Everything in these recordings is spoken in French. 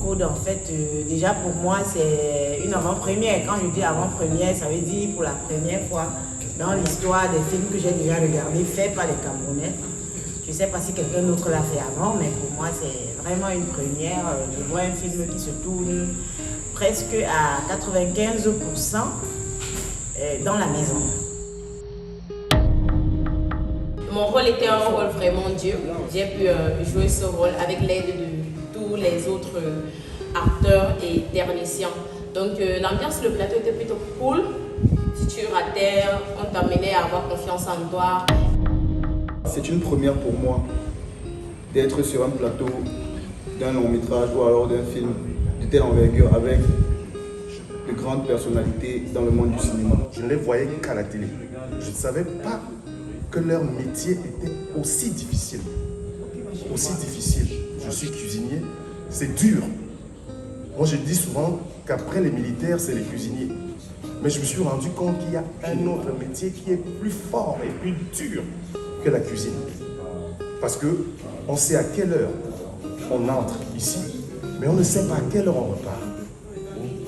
code, en fait, déjà pour moi, c'est une avant-première. Quand je dis avant-première, ça veut dire pour la première fois dans l'histoire des films que j'ai déjà regardés, faits par les Camerounais. Je ne sais pas si quelqu'un d'autre l'a fait avant, mais pour moi, c'est vraiment une première. Je vois un film qui se tourne presque à 95% dans la maison. Mon rôle était un rôle vraiment dur. J'ai pu jouer ce rôle avec l'aide de tous les autres acteurs et techniciens. Donc l'ambiance sur le plateau était plutôt cool. Si tu ratais, on t'amenait à avoir confiance en toi. C'est une première pour moi d'être sur un plateau d'un long métrage ou alors d'un film de telle envergure avec de grandes personnalités dans le monde du cinéma. Je ne les voyais qu'à la télé. Je ne savais pas que leur métier était aussi difficile. Aussi difficile. Je suis cuisinier, c'est dur. Moi je dis souvent qu'après les militaires, c'est les cuisiniers. Mais je me suis rendu compte qu'il y a un autre métier qui est plus fort et plus dur que la cuisine. Parce qu'on sait à quelle heure on entre ici, mais on ne sait pas à quelle heure on repart.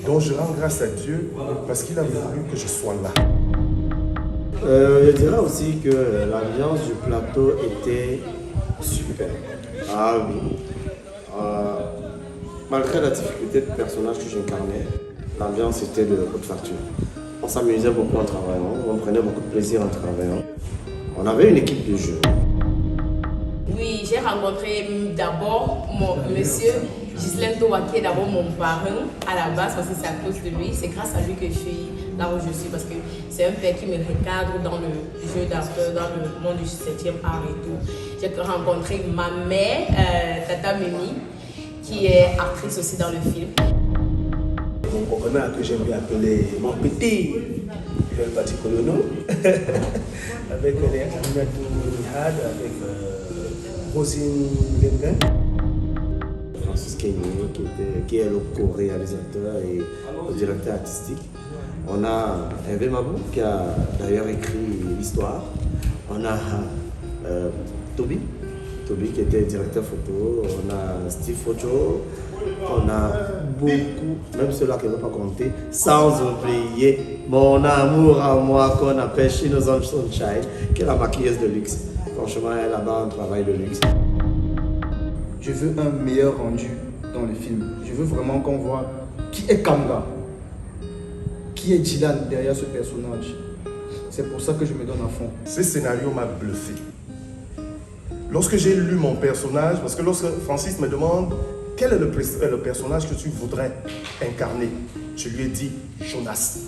Donc je rends grâce à Dieu parce qu'il a voulu que je sois là. Je dirais aussi que l'ambiance du plateau était super. Ah oui. Malgré la difficulté de personnage que j'incarnais, l'ambiance était de haute facture. On s'amusait beaucoup en travaillant, on prenait beaucoup de plaisir en travaillant. On avait une équipe de jeu. Oui, j'ai rencontré d'abord mon monsieur Ghislaine Towa, qui est d'abord mon parrain à la base, parce que c'est à cause de lui. C'est grâce à lui que je suis là où je suis, parce que c'est un père qui me recadre dans le jeu d'acteur, dans le monde du 7e art et tout. J'ai rencontré ma mère, Tata Mimi, qui est actrice aussi dans le film. Mon coconat que j'aime bien appeler mon petit, je vais le parti colonel, avec les Aminata Nihad, avec Rosine Gengen. Francis Kenny, qui est le co-réalisateur et le directeur artistique. On a Hervé Mabou, qui a d'ailleurs écrit l'histoire. On a Toby qui était directeur photo. On a Steve Focho. On a beaucoup, même ceux-là qui ne veulent pas compter, sans oublier mon amour à moi qu'on appelle Shino Sunshine, qui est la maquilleuse de luxe. Franchement, elle a là-bas un travail de luxe. Je veux un meilleur rendu dans le film. Je veux vraiment qu'on voit qui est Kanga, qui est Dylan derrière ce personnage. C'est pour ça que je me donne à fond. Ce scénario m'a bluffé. Lorsque j'ai lu mon personnage, parce que lorsque Francis me demande quel est le personnage que tu voudrais incarner, je lui ai dit Jonas.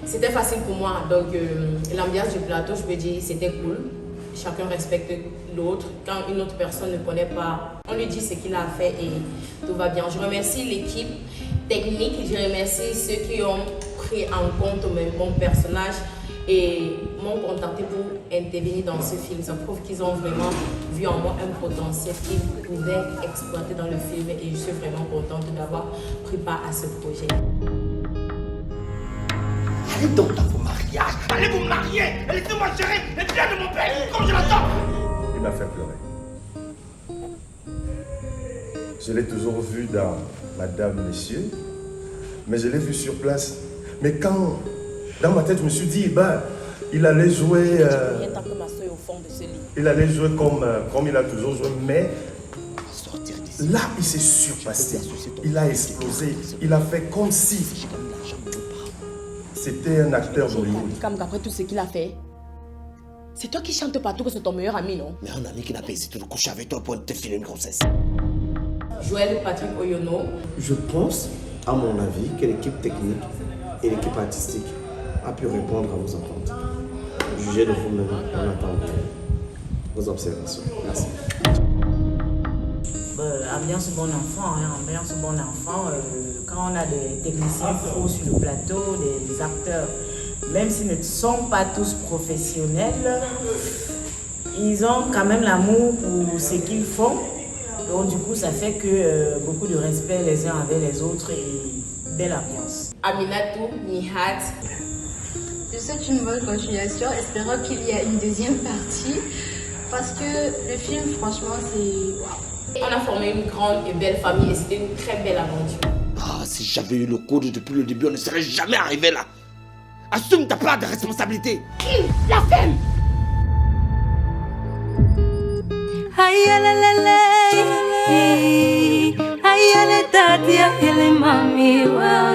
C'était facile pour moi, donc l'ambiance du plateau, je peux dire, c'était cool. Chacun respecte l'autre. Quand une autre personne ne connaît pas, on lui dit ce qu'il a fait et tout va bien. Je remercie l'équipe technique, je remercie ceux qui ont pris en compte mon personnage et m'ont contacté pour intervenir dans ce film. Ça prouve qu'ils ont vraiment vu en moi un potentiel qu'ils pouvaient exploiter dans le film et je suis vraiment contente d'avoir pris part à ce projet. Allez donc dans vos mariages, allez vous marier, et laissez-moi gérer les biens de mon père, comme je l'attends. Il m'a fait pleurer. Je l'ai toujours vu dans Madame, Messieurs, mais je l'ai vu sur place. Mais quand, dans ma tête, je me suis dit, il allait jouer... il allait jouer comme il a toujours joué, mais là, il s'est surpassé. Il a explosé. Il a fait comme si c'était un acteur d'Hollywood. Comme après tout ce qu'il a fait, c'est toi qui chantes partout que c'est ton meilleur ami, non? Mais un ami qui n'a pas hésité de coucher avec toi pour te filer une grossesse. Joël Patrick Oyono. Je pense, à mon avis, que l'équipe technique et l'équipe artistique a pu répondre à vos attentes. Jugez de vous-même en attendant vos observations. Merci. Ambiance bon enfant, ambiance bon enfant. Quand on a des techniciens pros sur le plateau, des acteurs, même s'ils ne sont pas tous professionnels, ils ont quand même l'amour pour ce qu'ils font. Donc du coup, ça fait que beaucoup de respect les uns avec les autres et belle ambiance. Aminatou Nihat. Je souhaite une bonne continuation, espérant qu'il y a une deuxième partie. Parce que le film, franchement, c'est... Waouh. On a formé une grande et belle famille et c'était une très belle aventure. Ah, si j'avais eu le code depuis le début, on ne serait jamais arrivé là. Assume ta part de responsabilité. La femme. Aïe la la la, aïe la tati, aïe la mami, wow.